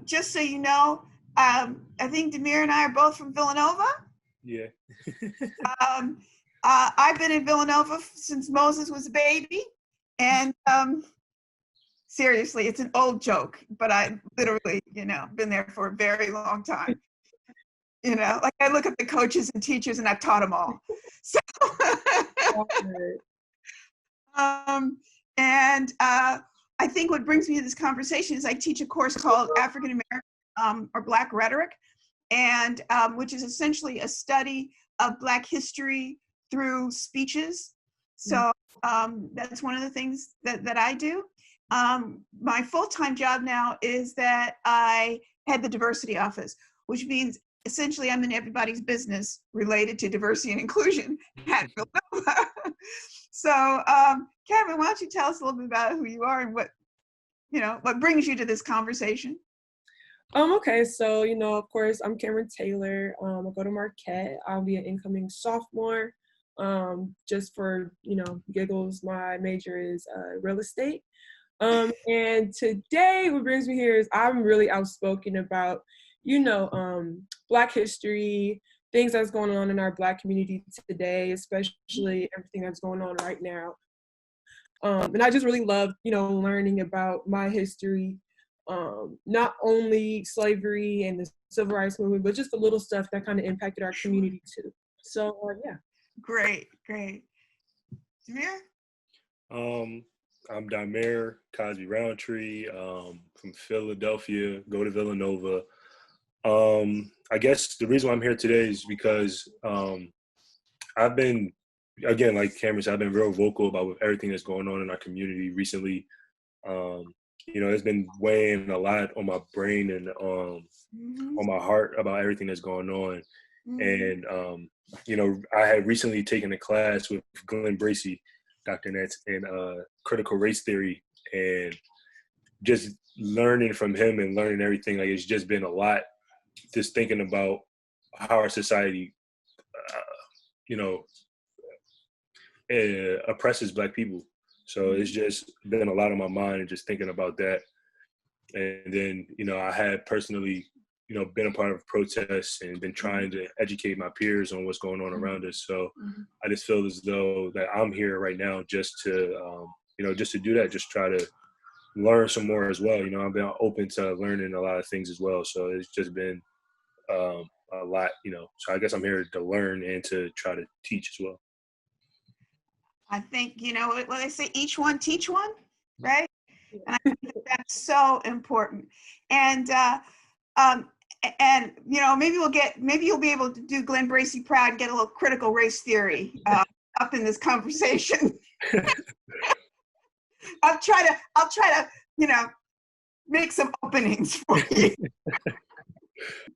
just so you know, I think Demir and I are both from Villanova. Yeah. I've been in Villanova since Moses was a baby. And seriously, it's an old joke, but I literally, been there for a very long time. Like I look at the coaches and teachers and I've taught them all. So, and I think what brings me to this conversation is I teach a course called African American or Black Rhetoric, and which is essentially a study of Black history through speeches. So that's one of the things that I do. My full-time job now is that I head the diversity office, which means essentially I'm in everybody's business related to diversity and inclusion at Villanova. So Cameron, why don't you tell us a little bit about who you are and what brings you to this conversation? Okay, so, of course, I'm Cameron Taylor. I go to Marquette. I'll be an incoming sophomore. Just for, giggles, my major is real estate. And today what brings me here is I'm really outspoken about, Black history, things that's going on in our Black community today, especially everything that's going on right now. And I just really love, learning about my history, not only slavery and the civil rights movement, but just the little stuff that kind of impacted our community too. So, yeah. Great. Demir? I'm Damir Cosby Roundtree, from Philadelphia, go to Villanova. I guess the reason why I'm here today is because I've been, again, like Cameron said, I've been real vocal about everything that's going on in our community recently. It's been weighing a lot on my brain and on my heart about everything that's going on. And, I had recently taken a class with Glenn Bracey, Dr. Nets, in critical race theory, and just learning from him and learning everything, like it's just been a lot, just thinking about how our society, oppresses Black people. So it's just been a lot on my mind and just thinking about that. And then, I had personally, been a part of protests and been trying to educate my peers on what's going on around us. So I just feel as though that I'm here right now just to, just to do that, just try to learn some more as well. I've been open to learning a lot of things as well. So it's just been a lot, so I guess I'm here to learn and to try to teach as well. I think, what they say, each one teach one, right? And I think that's so important. And maybe you'll be able to do Glenn Bracey proud and get a little critical race theory up in this conversation. I'll try to, make some openings for you.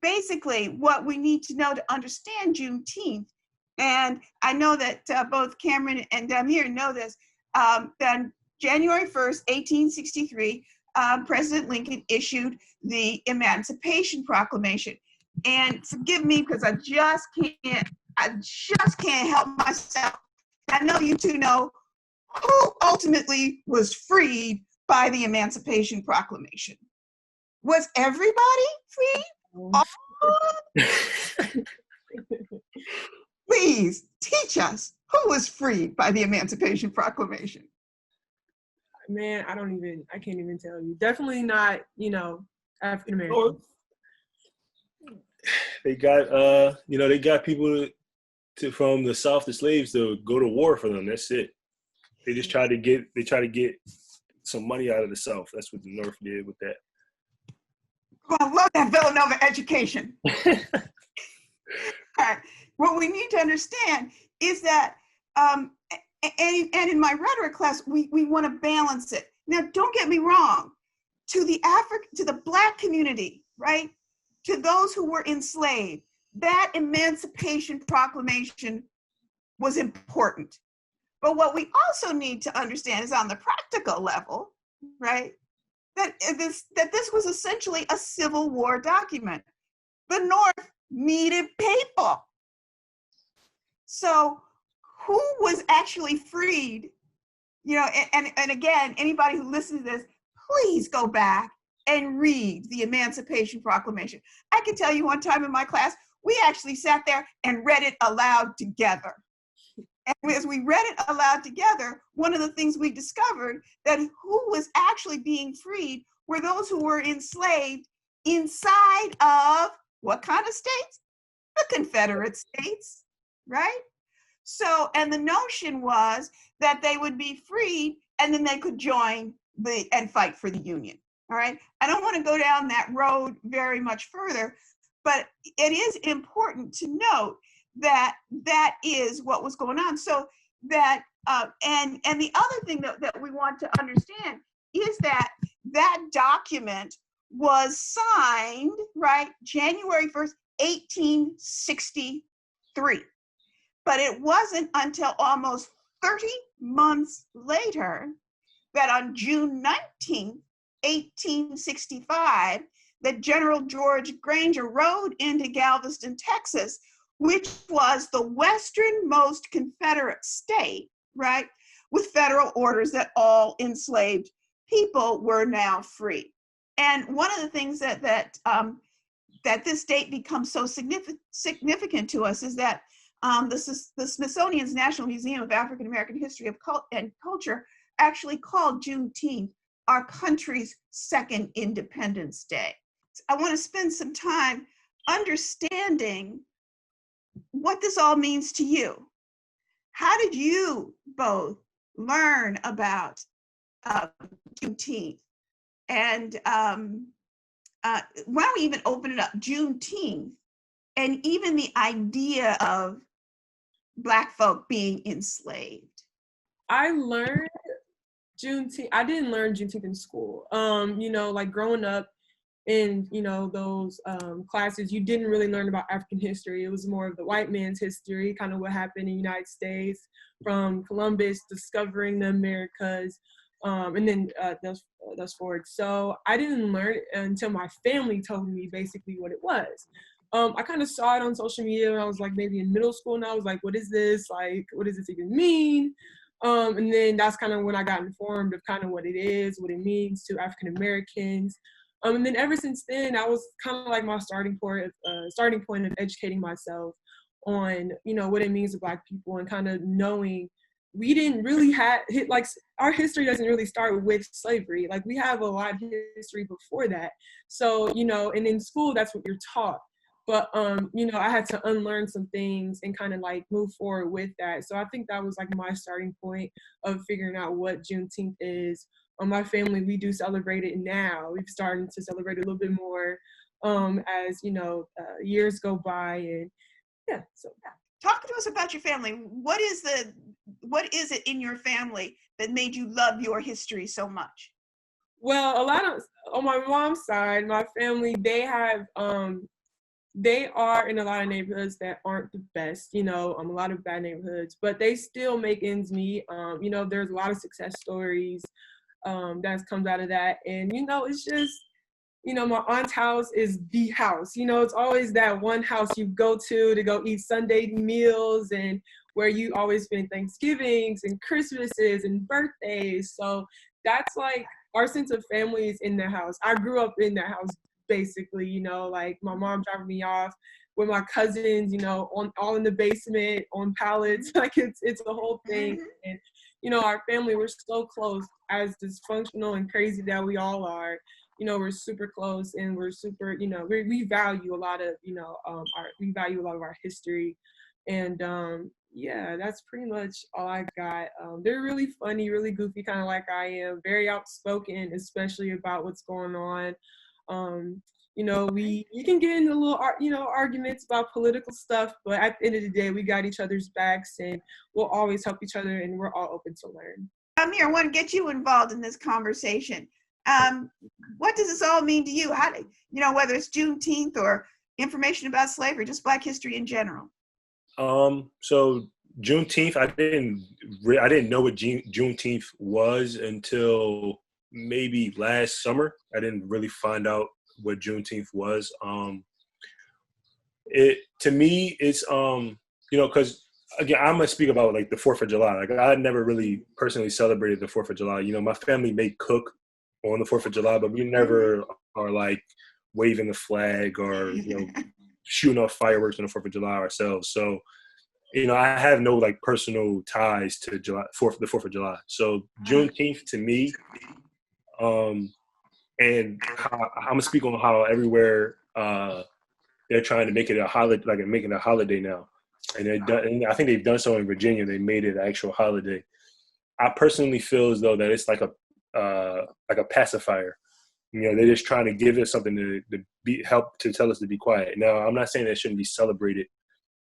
Basically, what we need to know to understand Juneteenth, and I know that both Cameron and Damir know this, that January 1st, 1863, President Lincoln issued the Emancipation Proclamation. And forgive me because I just can't help myself. I know you two know who ultimately was freed by the Emancipation Proclamation. Was everybody freed? Please teach us who was freed by the Emancipation Proclamation. Man, I can't even tell you. Definitely not, African Americans. They got, they got people from the South, the slaves, to go to war for them. That's it. They just try to get some money out of the South. That's what the North did with that. Oh, I love that Villanova education. All right. What we need to understand is that, and in my rhetoric class, we want to balance it. Now, don't get me wrong. To the Black community, right? To those who were enslaved, that Emancipation Proclamation was important. But what we also need to understand is on the practical level, right? That this was essentially a Civil War document. The North needed people. So who was actually freed? And again, anybody who listens to this, please go back and read the Emancipation Proclamation. I can tell you one time in my class, we actually sat there and read it aloud together. And as we read it aloud together, one of the things we discovered that who was actually being freed were those who were enslaved inside of what kind of states? The Confederate States, right? So, and the notion was that they would be freed and then they could join and fight for the Union, all right? I don't want to go down that road very much further, but it is important to note that that is what was going on. So that, and the other thing that we want to understand is that that document was signed, right, January 1st, 1863. But it wasn't until almost 30 months later that on June 19th, 1865, that General George Granger rode into Galveston, Texas, which was the westernmost Confederate state, right, with federal orders that all enslaved people were now free. And one of the things that this date becomes so significant to us is that the Smithsonian's National Museum of African American History and Culture actually called Juneteenth our country's second Independence Day. I want to spend some time understanding what this all means to you. How did you both learn about Juneteenth? And why don't we even open it up, Juneteenth, and even the idea of Black folk being enslaved? I learned Juneteenth. I didn't learn Juneteenth in school. You know, like growing up in, you know, those classes, you didn't really learn about African history. It was more of the white man's history, kind of what happened in the United States from Columbus discovering the Americas, and then thus forward. So I didn't learn it until my family told me basically what it was. I kind of saw it on social media when I was like maybe in middle school, and I was like, what is this? Like, what does this even mean? And then that's kind of when I got informed of kind of what it is, what it means to African Americans. And then ever since then, that was kind of like my starting point of educating myself on, you know, what it means to Black people, and kind of knowing we didn't really like our history doesn't really start with slavery. Like we have a lot of history before that. So, you know, and in school, that's what you're taught. But, you know, I had to unlearn some things and kind of like move forward with that. So I think that was like my starting point of figuring out what Juneteenth is. My family, we do celebrate it now. We've started to celebrate it a little bit more as, you know, years go by. And yeah, so. Talk to us about your family. What is it in your family that made you love your history so much? Well, on my mom's side, my family, they are in a lot of neighborhoods that aren't the best, you know, a lot of bad neighborhoods, but they still make ends meet. You know, there's a lot of success stories that comes out of that. And, you know, it's just, you know, my aunt's house is the house. You know, it's always that one house you go to go eat Sunday meals, and where you always spend Thanksgivings and Christmases and birthdays. So that's like our sense of family is in the house. I grew up in that house. Basically, you know, like my mom dropping me off with my cousins, you know, all in the basement on pallets. Like it's a whole thing. And, you know, our family, we're so close, as dysfunctional and crazy that we all are. You know, we're super close, and we're super, you know, we value a lot of, you know, we value a lot of our history. And yeah, that's pretty much all I got. They're really funny, really goofy, kind of like I am, very outspoken, especially about what's going on. You know, we can get into little, you know, arguments about political stuff, but at the end of the day, we got each other's backs, and we'll always help each other, and we're all open to learn. I'm here. I want to get you involved in this conversation. What does this all mean to you? How do you know, whether it's Juneteenth or information about slavery, just Black history in general? So Juneteenth, I didn't know what Juneteenth was until maybe last summer. I didn't really find out what Juneteenth was. To me, it's you know, because again, I'm gonna speak about like the 4th of July. Like I never really personally celebrated the 4th of July. You know, my family may cook on the 4th of July, but we never or like waving the flag or shooting off fireworks on the 4th of July ourselves. So I have no like personal ties to the 4th of July. So Juneteenth to me, and I'm gonna speak on how everywhere they're trying to make it a holiday, like making it a holiday now, and I think they've done so in Virginia. They made it an actual holiday. I personally feel as though that it's like a pacifier. They're just trying to give us something to help to tell us to be quiet. Now, I'm not saying that it shouldn't be celebrated,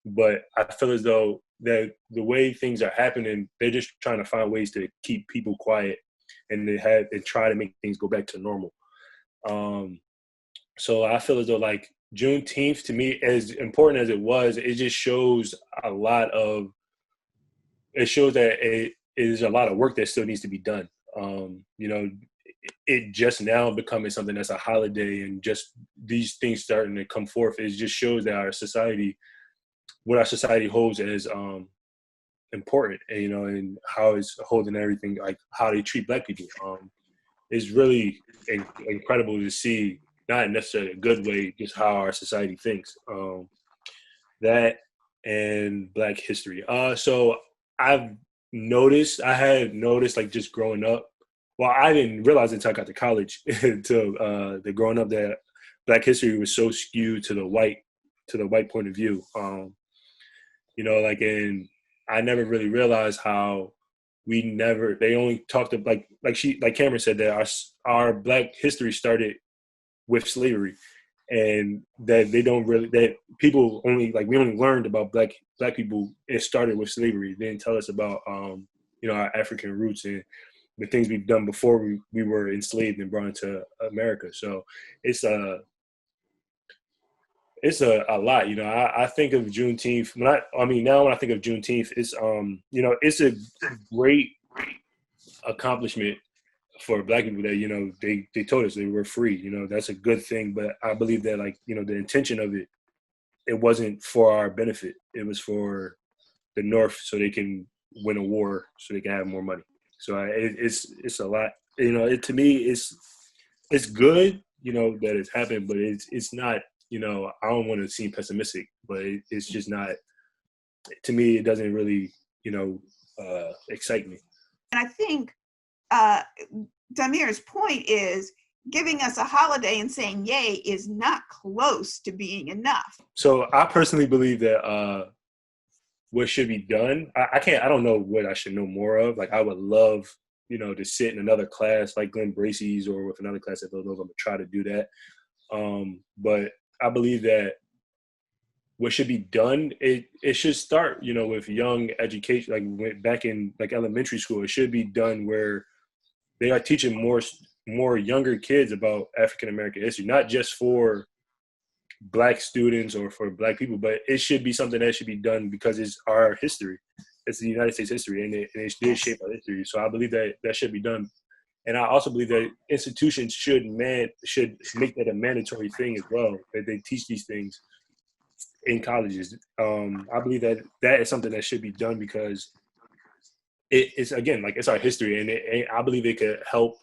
but I feel as though that the way things are happening, they're just trying to find ways to keep people quiet and try to make things go back to normal. So I feel as though like Juneteenth to me, as important as it was, it just shows it shows that it is a lot of work that still needs to be done. It just now becoming something that's a holiday and just these things starting to come forth, it just shows that what our society holds as important, and how it's holding everything, like how they treat Black people. It's really incredible to see, not necessarily a good way, just how our society thinks. That and Black history. So I had noticed like just growing up. Well, I didn't realize until I got to college until the growing up that Black history was so skewed to the white point of view. And I never really realized how they only talked to like Cameron said that our Black history started with slavery, and that that people only we only learned about black people. It started with slavery. They didn't tell us about our African roots and the things we've done before we were enslaved and brought into America. So it's a lot. I think of Juneteenth. Now when I think of Juneteenth, it's it's a great accomplishment for Black people that they told us they were free. That's a good thing. But I believe that the intention of it wasn't for our benefit. It was for the North so they can win a war so they can have more money. So it's a lot. To me it's good that it's happened, but it's not. I don't want to seem pessimistic, but it's just not. To me, it doesn't really excite me. And I think Damir's point is giving us a holiday and saying yay is not close to being enough. So I personally believe that what should be done, I don't know what I should know more of. Like I would love, to sit in another class like Glenn Bracey's or with another class at Villanova. I'm gonna try to do that. But I believe that what should be done, it should start, with young education, like back in elementary school. It should be done where they are teaching more younger kids about African American history, not just for Black students or for Black people, but it should be something that should be done because it's our history. It's the United States history, and it did shape our history. So I believe that should be done. And I also believe that institutions should make that a mandatory thing as well, that they teach these things in colleges. I believe that is something that should be done because it's again, it's our history, and I believe it could help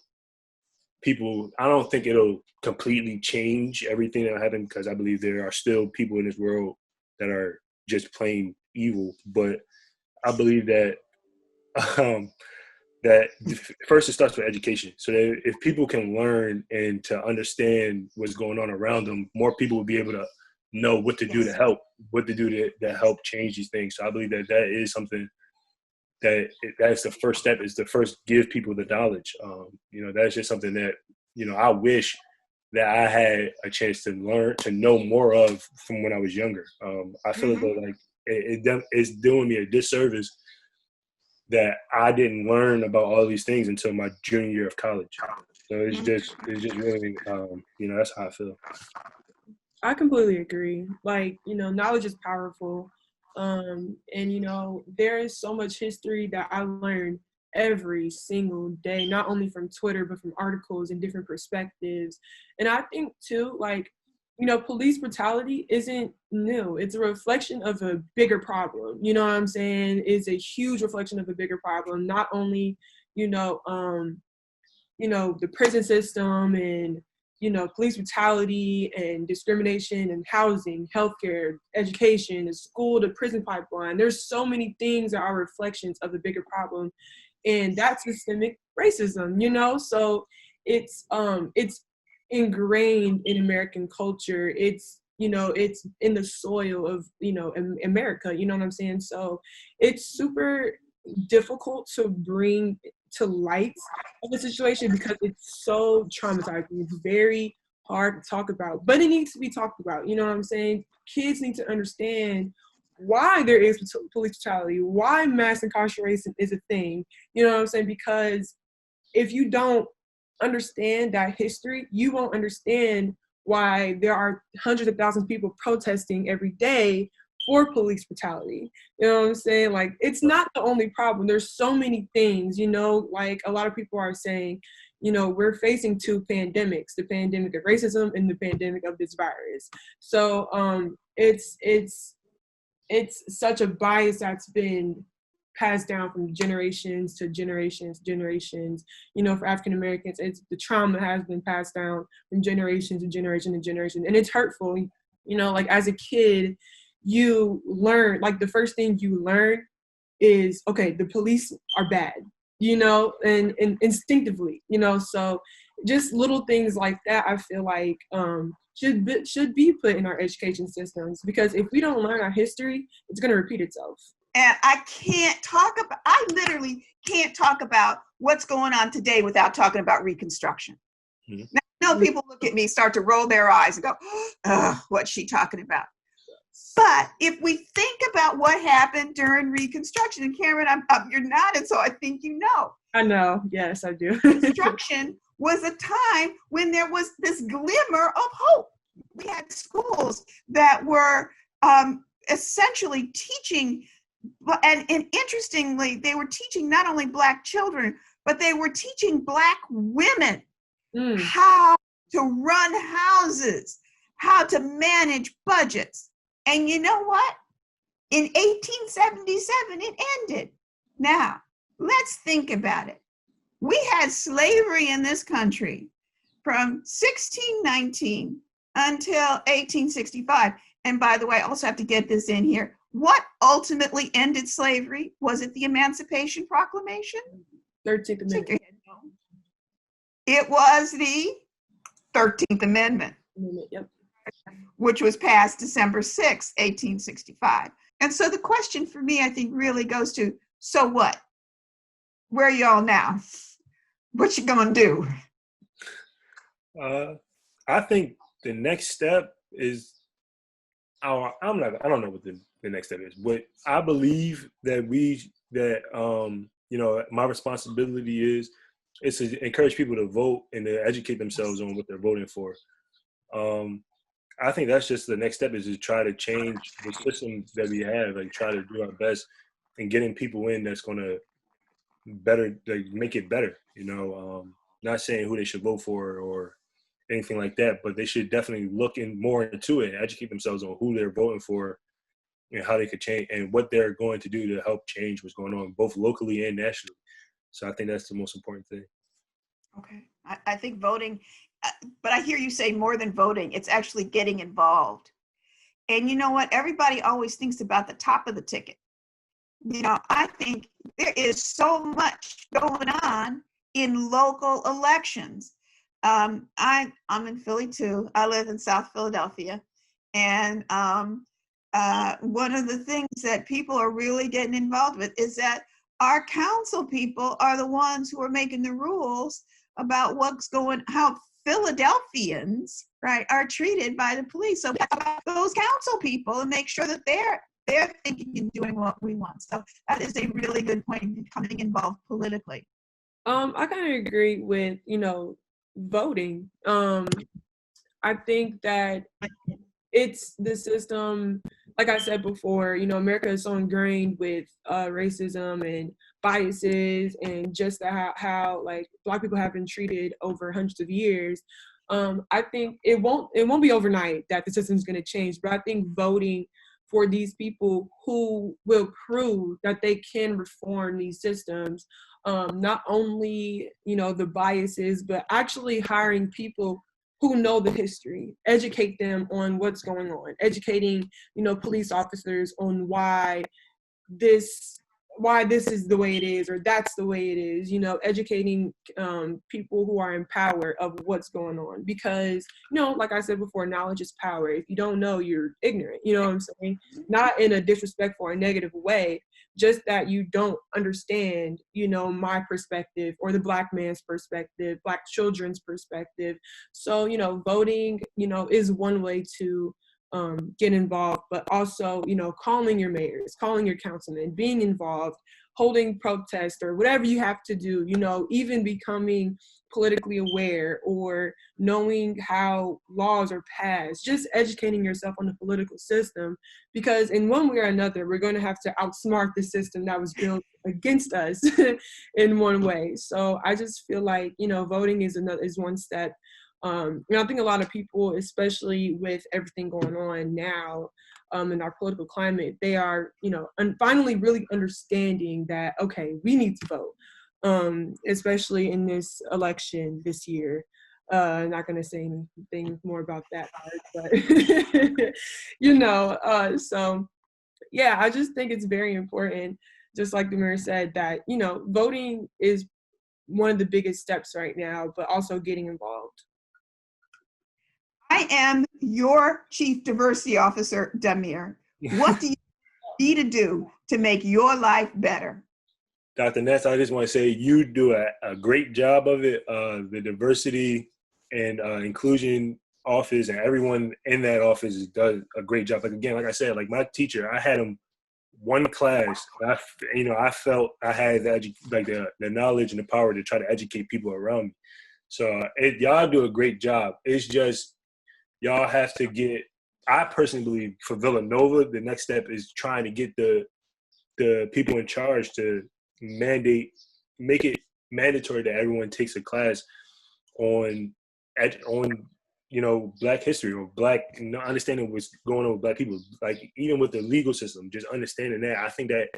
people. I don't think it'll completely change everything that happened because I believe there are still people in this world that are just plain evil. But I believe that that first it starts with education. So that if people can learn and to understand what's going on around them, more people will be able to know what to do to help change these things. So I believe that is something that's the first step, is to first give people the knowledge. That's just something that, I wish that I had a chance to learn, to know more of from when I was younger. I feel as though it's doing me a disservice that I didn't learn about all these things until my junior year of college. So it's just really, that's how I feel. I completely agree. Knowledge is powerful. And there is so much history that I learned every single day, not only from Twitter, but from articles and different perspectives. And I think too, police brutality isn't new. It's a reflection of a bigger problem. You know what I'm saying? It's a huge reflection of a bigger problem. Not only, the prison system and, police brutality and discrimination and housing, healthcare, education, the school, the prison pipeline. There's so many things that are reflections of the bigger problem, and that's systemic racism. So it's ingrained in American culture. It's it's in the soil of America. You know what I'm saying? So it's super difficult to bring to light of the situation because it's so traumatizing. It's very hard to talk about, but it needs to be talked about. You know what I'm saying? Kids need to understand why there is police brutality, why mass incarceration is a thing. You know what I'm saying? Because if you don't understand that history, you won't understand why there are hundreds of thousands of people protesting every day for police brutality. You know what I'm saying? Like, it's not the only problem. There's so many things, like a lot of people are saying, we're facing two pandemics, the pandemic of racism and the pandemic of this virus. So it's such a bias that's been passed down from generations to generations. For African Americans, the trauma has been passed down from generation to generation to generation, and it's hurtful. Like as a kid, you learn, like the first thing you learn is, okay, the police are bad, and instinctively, so just little things like that, I feel like should be put in our education systems, because if we don't learn our history, it's going to repeat itself. And I literally can't talk about what's going on today without talking about Reconstruction. Mm-hmm. Now, people look at me, start to roll their eyes and go, what's she talking about? But if we think about what happened during Reconstruction, and Cameron, you're nodding, so I think you know. I know. Yes, I do. Reconstruction was a time when there was this glimmer of hope. We had schools that were essentially teaching, and interestingly, they were teaching not only Black children, but they were teaching Black women how to run houses, how to manage budgets. And you know what? In 1877, it ended. Now, let's think about it. We had slavery in this country from 1619 until 1865. And by the way, I also have to get this in here. What ultimately ended slavery? Was it the Emancipation Proclamation? 13th Amendment. It was the 13th Amendment. Yep. Which was passed December 6, 1865. And so the question for me, I think, really goes to, so what? Where are y'all now? What you gonna do? I think the next step is, I don't know what the next step is, but I believe that my responsibility is to encourage people to vote and to educate themselves on what they're voting for. I think that's just the next step, is to try to change the system that we have, like try to do our best and getting people in that's going to make it better, not saying who they should vote for or anything like that, but they should definitely look more into it and educate themselves on who they're voting for and how they could change and what they're going to do to help change what's going on, both locally and nationally. So I think that's the most important thing. Okay. I think voting, but I hear you say more than voting, it's actually getting involved. And you know what? Everybody always thinks about the top of the ticket. I think there is so much going on in local elections. I'm in Philly too. I live in South Philadelphia. And one of the things that people are really getting involved with is that our council people are the ones who are making the rules about how Philadelphians, right, are treated by the police. So we have to talk about those council people and make sure that they're thinking and doing what we want. So that is a really good point, becoming involved politically. I kind of agree with, voting. I think that it's the system, like I said before, America is so ingrained with racism and biases and just how like Black people have been treated over hundreds of years. I think it won't be overnight that the system's going to change, but I think voting for these people who will prove that they can reform these systems, not only, the biases, but actually hiring people who know the history, educate them on what's going on, educating, police officers on why this is the way it is, or that's the way it is, educating people who are in power of what's going on. Because, like I said before, knowledge is power. If you don't know, you're ignorant, you know what I'm saying? Not in a disrespectful or negative way, just that you don't understand, my perspective or the Black man's perspective, Black children's perspective. So, voting, is one way to get involved, but also, calling your mayors, calling your councilmen, being involved, holding protests or whatever you have to do, even becoming politically aware or knowing how laws are passed, just educating yourself on the political system, because in one way or another, we're going to have to outsmart the system that was built against us in one way. So I just feel like, voting is one step. I think a lot of people, especially with everything going on now in our political climate, they are, finally really understanding that, okay, we need to vote, especially in this election this year. I'm not going to say anything more about that part, but, so yeah, I just think it's very important, just like the mayor said, that, voting is one of the biggest steps right now, but also getting involved. I am your Chief Diversity Officer, Damir. What do you need to do to make your life better? Dr. Ness, I just want to say you do a great job of it. The diversity and inclusion office and everyone in that office does a great job. Like I said, like my teacher, I had him one class. I felt I had the knowledge and the power to try to educate people around me. So y'all do a great job. It's just y'all have to get. I personally believe for Villanova, the next step is trying to get the people in charge to make it mandatory that everyone takes a class on Black history or Black understanding what's going on with Black people, like even with the legal system, just understanding that. I think that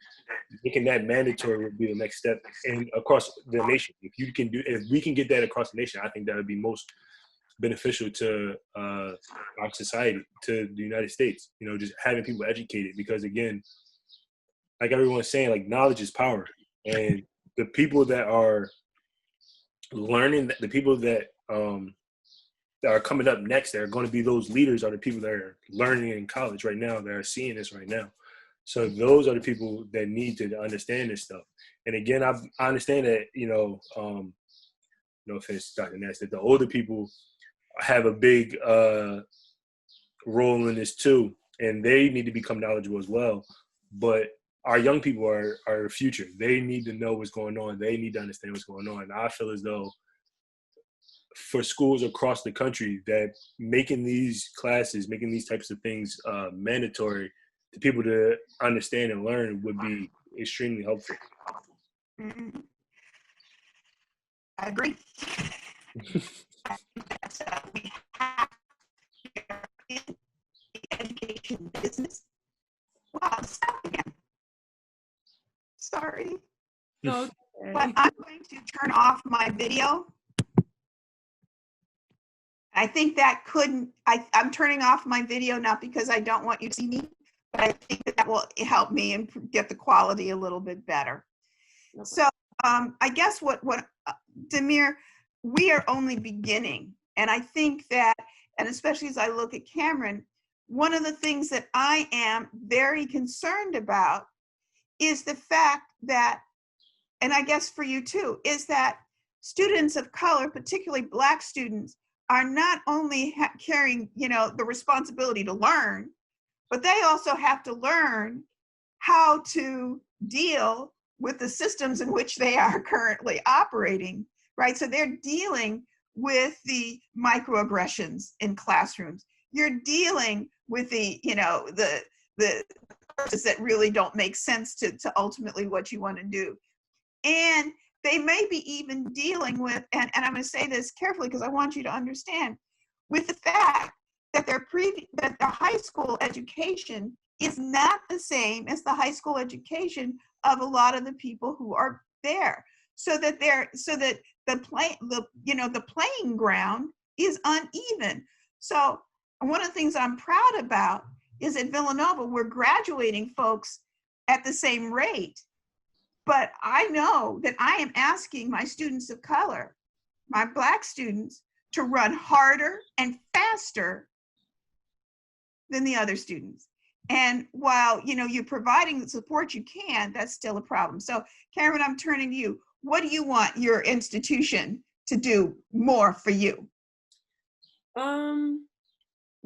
making that mandatory would be the next step, and across the nation. If we can get that across the nation, I think that would be most beneficial to our society, to the United States. Just having people educated, because again, like everyone's saying, like knowledge is power, and the people that are learning, the people that are coming up next, that are going to be those leaders, are the people that are learning in college right now, that are seeing this right now. So those are the people that need to understand this stuff. And again, I understand that, no offense, Dr. Ness, that the older people have a big role in this too, and they need to become knowledgeable as well. But our young people are our future. They need to know what's going on. They need to understand what's going on. And I feel as though for schools across the country, that making these classes, making these types of things mandatory to people to understand and learn would be extremely helpful. Mm-hmm. I agree. We have in the education business. Wow, stop again. Sorry. Okay. But I'm going to turn off my video. I think that I'm turning off my video not because I don't want you to see me, but I think that will help me and get the quality a little bit better. Okay. So I guess what Damir, we are only beginning. And I think that, and especially as I look at Cameron, one of the things that I am very concerned about is the fact that, and I guess for you too, is that students of color, particularly Black students, are not only carrying, the responsibility to learn, but they also have to learn how to deal with the systems in which they are currently operating, right? So they're dealing with the microaggressions in classrooms. You're dealing with the courses that really don't make sense to ultimately what you want to do. And they may be even dealing with, and I'm going to say this carefully because I want you to understand, with the fact that their high school education is not the same as the high school education of a lot of the people who are there. So that the playing ground is uneven. So one of the things I'm proud about is at Villanova, we're graduating folks at the same rate. But I know that I am asking my students of color, my Black students, to run harder and faster than the other students. And while you're providing the support you can, that's still a problem. So Cameron, I'm turning to you. What do you want your institution to do more for you?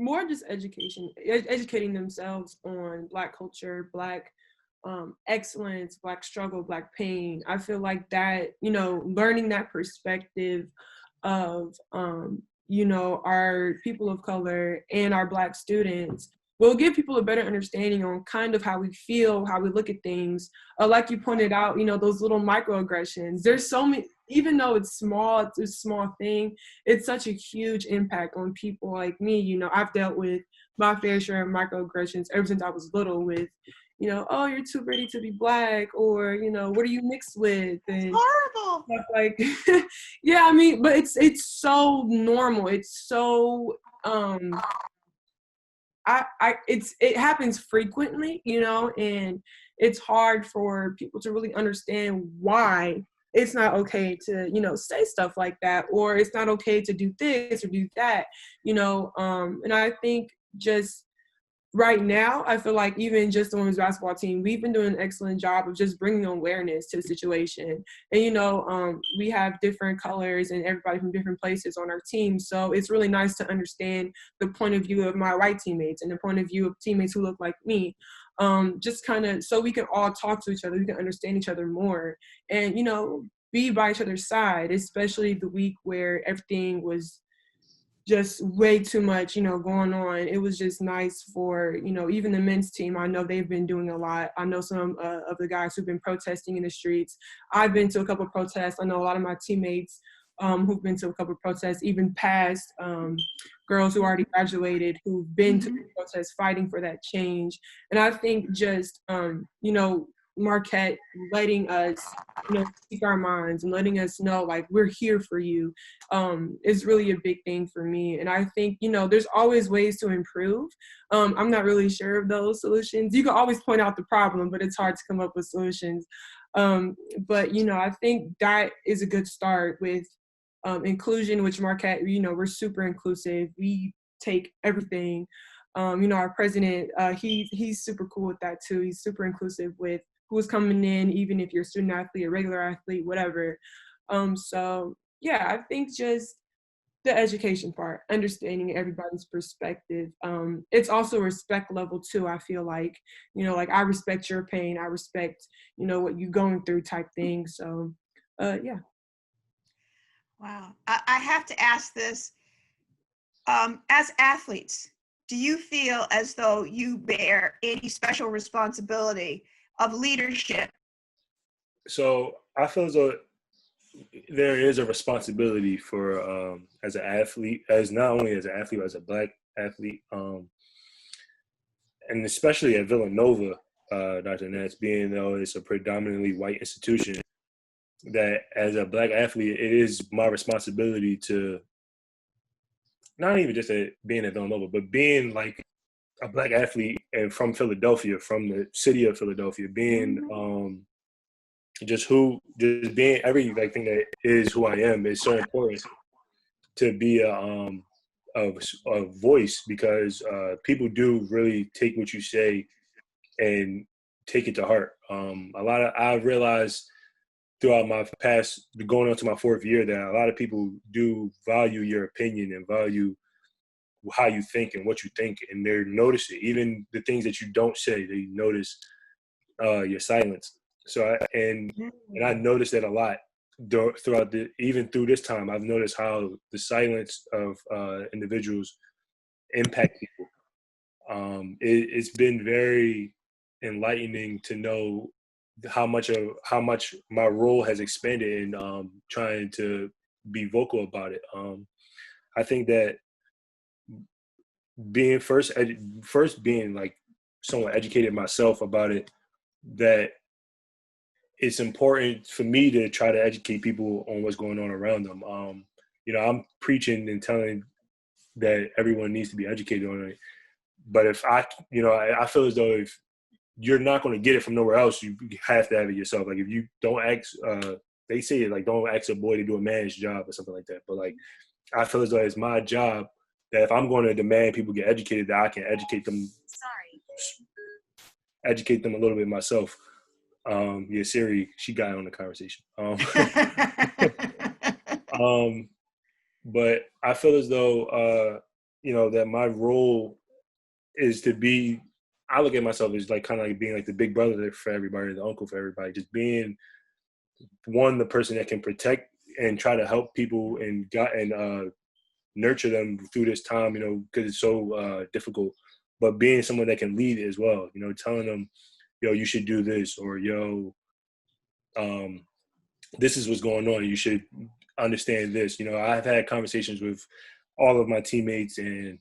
More just educating themselves on Black culture, Black excellence, Black struggle, Black pain. I feel like that, learning that perspective of, our people of color and our Black students will give people a better understanding on kind of how we feel, how we look at things. Like you pointed out, those little microaggressions. There's so many, even though it's small, it's a small thing, it's such a huge impact on people like me. I've dealt with my fair share of microaggressions ever since I was little with, oh, you're too pretty to be Black, or, what are you mixed with? And horrible. Like, yeah, I mean, but it's so normal. It's so, it happens frequently, and it's hard for people to really understand why it's not okay to, say stuff like that, or it's not okay to do this or do that, and I think just right now, I feel like even just the women's basketball team, we've been doing an excellent job of just bringing awareness to the situation. And, we have different colors and everybody from different places on our team. So it's really nice to understand the point of view of my white teammates and the point of view of teammates who look like me. Just kind of so we can all talk to each other, we can understand each other more and, be by each other's side, especially the week where everything was just way too much, going on. It was just nice for, even the men's team. I know they've been doing a lot. I know some of the guys who've been protesting in the streets. I've been to a couple of protests. I know a lot of my teammates who've been to a couple of protests, even past girls who already graduated, who've been to the protests fighting for that change. And I think just, Marquette letting us, speak our minds and letting us know, like, we're here for you, is really a big thing for me. And I think, there's always ways to improve. I'm not really sure of those solutions. You can always point out the problem, but it's hard to come up with solutions. But, I think that is a good start with inclusion, which Marquette, we're super inclusive. We take everything. Our president, he's super cool with that too. He's super inclusive with who's coming in, even if you're a student athlete, a regular athlete, whatever. So yeah, I think just the education part, understanding everybody's perspective. It's also a respect level too, I feel like, like I respect your pain, I respect, what you're going through type thing. So yeah. Wow. I have to ask this, as athletes, do you feel as though you bear any special responsibility of leadership? So I feel as though there is a responsibility for as an athlete, as not only as an athlete, but as a Black athlete, and especially at Villanova, Dr. Nance, being though it's a predominantly white institution, that as a Black athlete, it is my responsibility to not even just being at Villanova, but being like a Black athlete and from Philadelphia, from the city of Philadelphia, being just being everything that is who I am is so important to be a voice, because people do really take what you say and take it to heart. I realized throughout my past, going on to my fourth year, that a lot of people do value your opinion and value how you think and what you think, and they notice it. Even the things that you don't say, they notice your silence. So I noticed that a lot throughout even through this time. I've noticed how the silence of individuals impact people. It's been very enlightening to know how much my role has expanded in trying to be vocal about it. I think that being first being like somewhat educated myself about it, that it's important for me to try to educate people on what's going on around them. I'm preaching and telling that everyone needs to be educated on it. But if I feel as though if you're not going to get it from nowhere else, you have to have it yourself. Like if you don't ask, they say it like don't ask a boy to do a man's job or something like that. But like I feel as though it's my job that if I'm going to demand people get educated, that I can educate them a little bit myself. Yeah, Siri, she got on the conversation. But I feel as though that my role is to be. I look at myself as like kind of like being like the big brother for everybody, the uncle for everybody, just being the person that can protect and try to help people and nurture them through this time, because it's so difficult. But being someone that can lead as well, telling them, you should do this, or this is what's going on. You should understand this. I've had conversations with all of my teammates and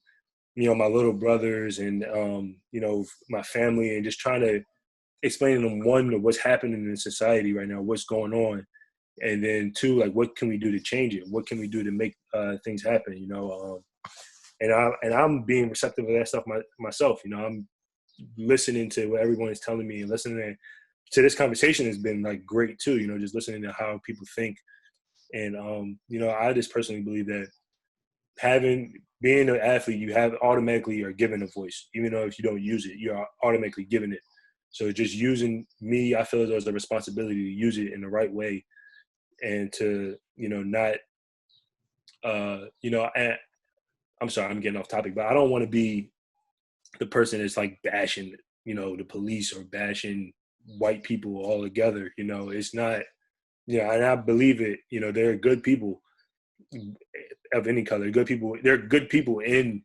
my little brothers and my family, and just trying to explain to them, one, what's happening in society right now, what's going on, and then two, like what can we do to change it? What can we do to make things happen? And I'm being receptive of that stuff myself. I'm listening to what everyone is telling me, and listening to this conversation has been like great too. Just listening to how people think, and I just personally believe that being an athlete, you automatically are given a voice, even though if you don't use it, you're automatically given it. So just using me, I feel as though it's a responsibility to use it in the right way, and to not and I'm sorry, I'm getting off topic, but I don't want to be the person that's like bashing the police or bashing white people all together. It's not, and I believe it. There are good people of any color. There are good people in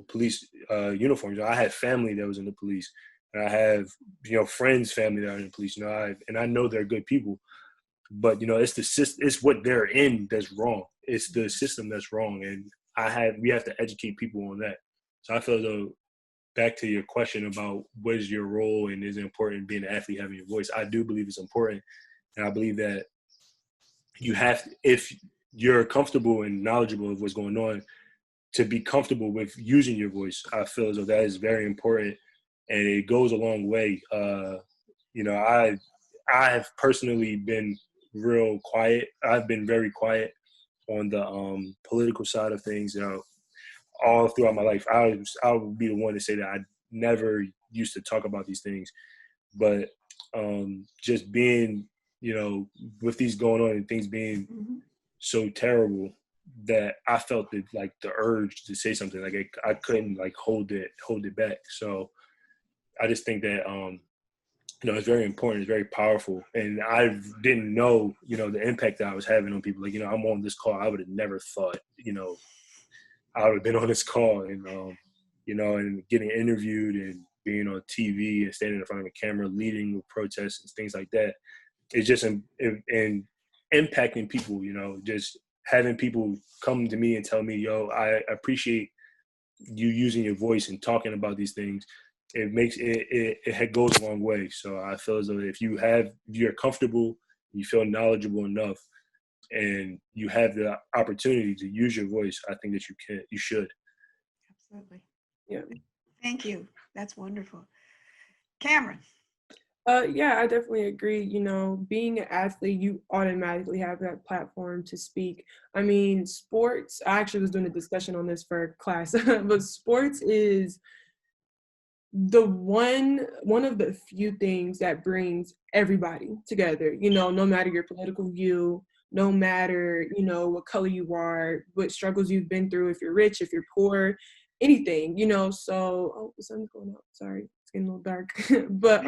police uniforms. I had family that was in the police, and I have friends, family that are in the police. And I know they're good people, but it's what they're in that's wrong. It's the system that's wrong, and we have to educate people on that. So I feel though, back to your question about what is your role and is it important being an athlete, having your voice, I do believe it's important, and I believe that you have to, if you're comfortable and knowledgeable of what's going on, to be comfortable with using your voice. I feel as though that is very important, and it goes a long way. I have personally been real quiet. I've been very quiet on the political side of things. All throughout my life, I would be the one to say that I never used to talk about these things, but just being, with these going on and things being so terrible, that I felt the urge to say something. Like I couldn't hold it back. So I just think that it's very important. It's very powerful, and I didn't know the impact that I was having on people. Like I'm on this call. I would have never thought I would have been on this call, and and getting interviewed and being on TV and standing in front of a camera, leading with protests and things like that. It's just and impacting people. Just having people come to me and tell me, "Yo, I appreciate you using your voice and talking about these things." It makes it goes a long way. So I feel as though if you're comfortable, you feel knowledgeable enough, and you have the opportunity to use your voice, I think that you should. Absolutely. Yeah. Thank you. That's wonderful. Cameron. Yeah, I definitely agree. Being an athlete, you automatically have that platform to speak. I mean, sports, I actually was doing a discussion on this for class, but sports is the one of the few things that brings everybody together, no matter your political view, no matter, what color you are, what struggles you've been through, if you're rich, if you're poor, anything, so, the sun's going out, sorry, it's getting a little dark, but,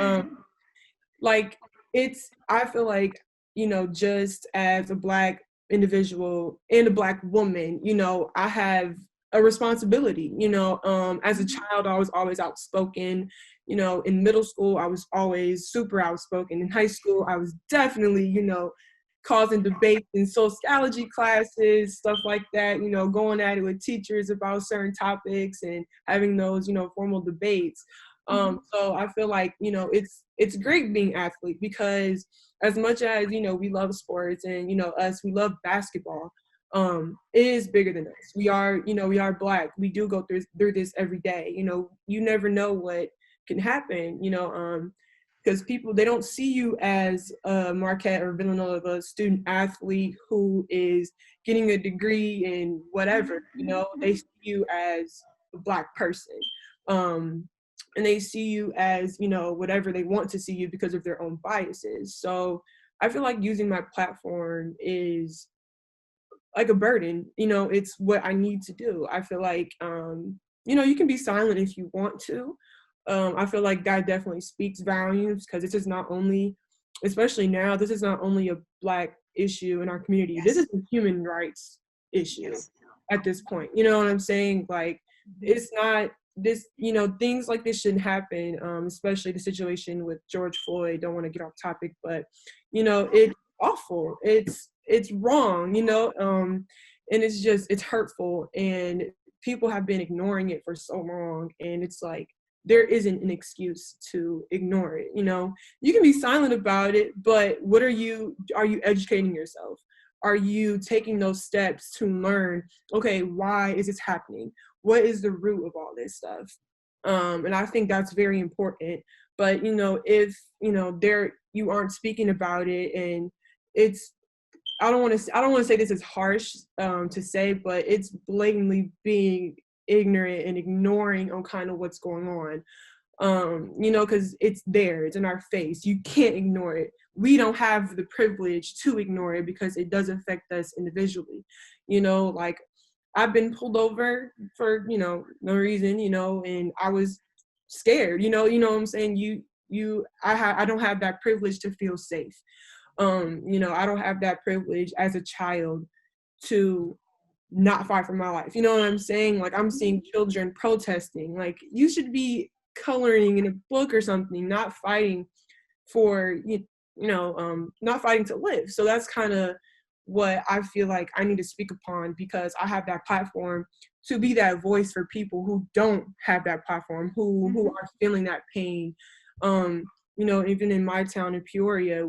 I feel like, just as a Black individual and a Black woman, I have a responsibility, as a child, I was always outspoken, in middle school, I was always super outspoken. In high school, I was definitely, causing debates in sociology classes, stuff like that, going at it with teachers about certain topics and having those, formal debates. So I feel like, it's great being an athlete because as much as, we love sports and, we love basketball, is bigger than us. We are, we are Black. We do go through this every day. You never know what can happen, because people, they don't see you as a Marquette or Villanova student athlete who is getting a degree in whatever, they see you as a Black person. And they see you as, whatever they want to see you because of their own biases. So I feel like using my platform is like a burden, it's what I need to do. I feel like, you can be silent if you want to. I feel like that definitely speaks volumes, because this is not only, especially now, this is not only a Black issue in our community. Yes. This is a human rights issue at this point. You know what I'm saying? Like, it's not this, things like this shouldn't happen, especially the situation with George Floyd. Don't want to get off topic, but, it's awful. It's wrong, and it's hurtful, and people have been ignoring it for so long, and it's like, there isn't an excuse to ignore it. You can be silent about it, but are you educating yourself? Are you taking those steps to learn, okay, why is this happening? What is the root of all this stuff? And I think that's very important. But, if, you aren't speaking about it, and it's, I don't want to say this is harsh to say, but it's blatantly being ignorant and ignoring on kind of what's going on. Because it's there, it's in our face. You can't ignore it. We don't have the privilege to ignore it because it does affect us individually. Like, I've been pulled over for, no reason, and I was scared, you know what I'm saying? I don't have that privilege to feel safe. I don't have that privilege as a child to not fight for my life. You know what I'm saying? Like, I'm seeing children protesting. Like, you should be coloring in a book or something, not fighting for, not fighting to live. So that's kind of what I feel like I need to speak upon, because I have that platform to be that voice for people who don't have that platform, who are feeling that pain. Even in my town in Peoria,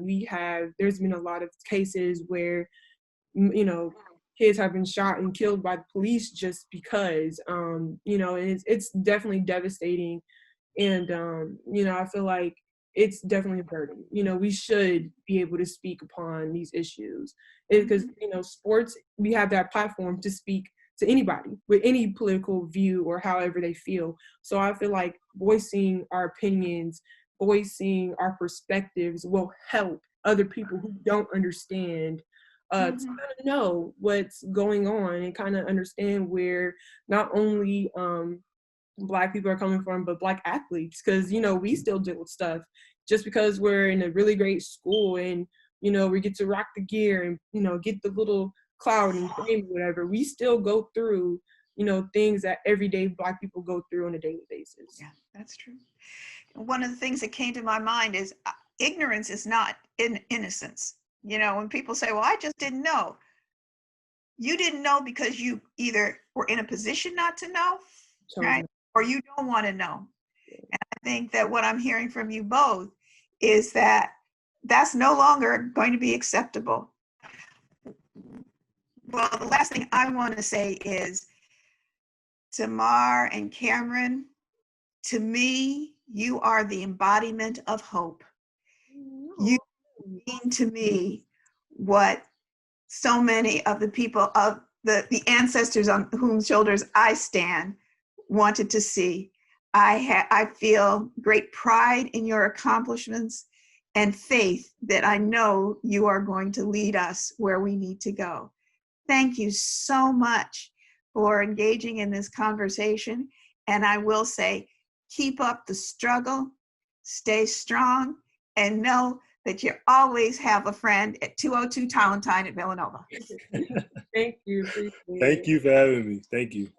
there's been a lot of cases where, kids have been shot and killed by the police just because, and it's definitely devastating. And, I feel like it's definitely a burden. We should be able to speak upon these issues, because, sports, we have that platform to speak to anybody with any political view or however they feel. So I feel like voicing our opinions, voicing our perspectives will help other people who don't understand to kind of know what's going on, and kind of understand where not only Black people are coming from, but Black athletes, because we still deal with stuff. Just because we're in a really great school and we get to rock the gear and get the little cloud and frame or whatever, we still go through things that everyday Black people go through on a daily basis. Yeah, that's true. One of the things that came to my mind is ignorance is not innocence. When people say, well, I just didn't know. You didn't know because you either were in a position not to know, right? Or you don't want to know. And I think that what I'm hearing from you both is that that's no longer going to be acceptable. Well, the last thing I want to say is, Tamar and Cameron, to me, you are the embodiment of hope. You mean to me what so many of the people of the ancestors on whose shoulders I stand wanted to see. I feel great pride in your accomplishments and faith that I know you are going to lead us where we need to go. Thank you so much for engaging in this conversation. And I will say, keep up the struggle, stay strong, and know that you always have a friend at 202 Talentine at Villanova. Thank you. Thank you for having me. Thank you.